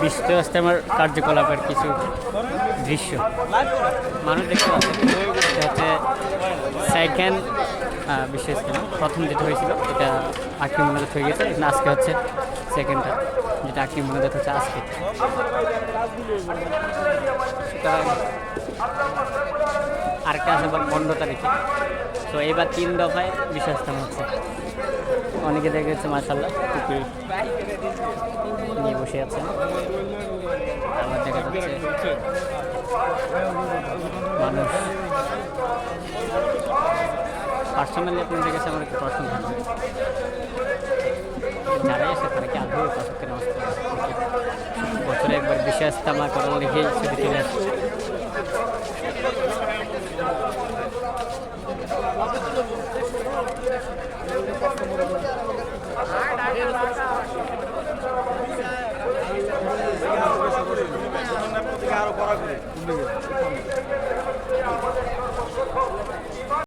বিশ্ব ইজতেমার কার্যকলাপের কিছু দৃশ্য মানুষ দেখতে পাচ্ছে। এটা হচ্ছে সেকেন্ড বিশ্ব ইজতেমা। প্রথম যেটা হয়েছিল এটা আখরি মোনাজাত হয়ে গেছে, এখানে আজকে হচ্ছে সেকেন্ডটা, যেটা আখরি মোনাজাত হচ্ছে আজকে। আরেকটা আছে 15 তারিখে। তো এবার 3 দফায় বিশ্ব ইজতেমা হচ্ছে। অনেকে দেখে গেছে মাশাআল্লাহ টুপি নিয়ে বসে আছেন। আবার দেখা যাচ্ছে মানুষ। পার্সোনালি আপনাদের কাছে আমার একটু প্রশ্ন থাকবে, যারাই আসে তারা কি আদৌ পাঁচকে নামাজ পড়ে? বছরে একবার বিশ্ব ইজতেমা করার লিখে ছুটি চলে আসে।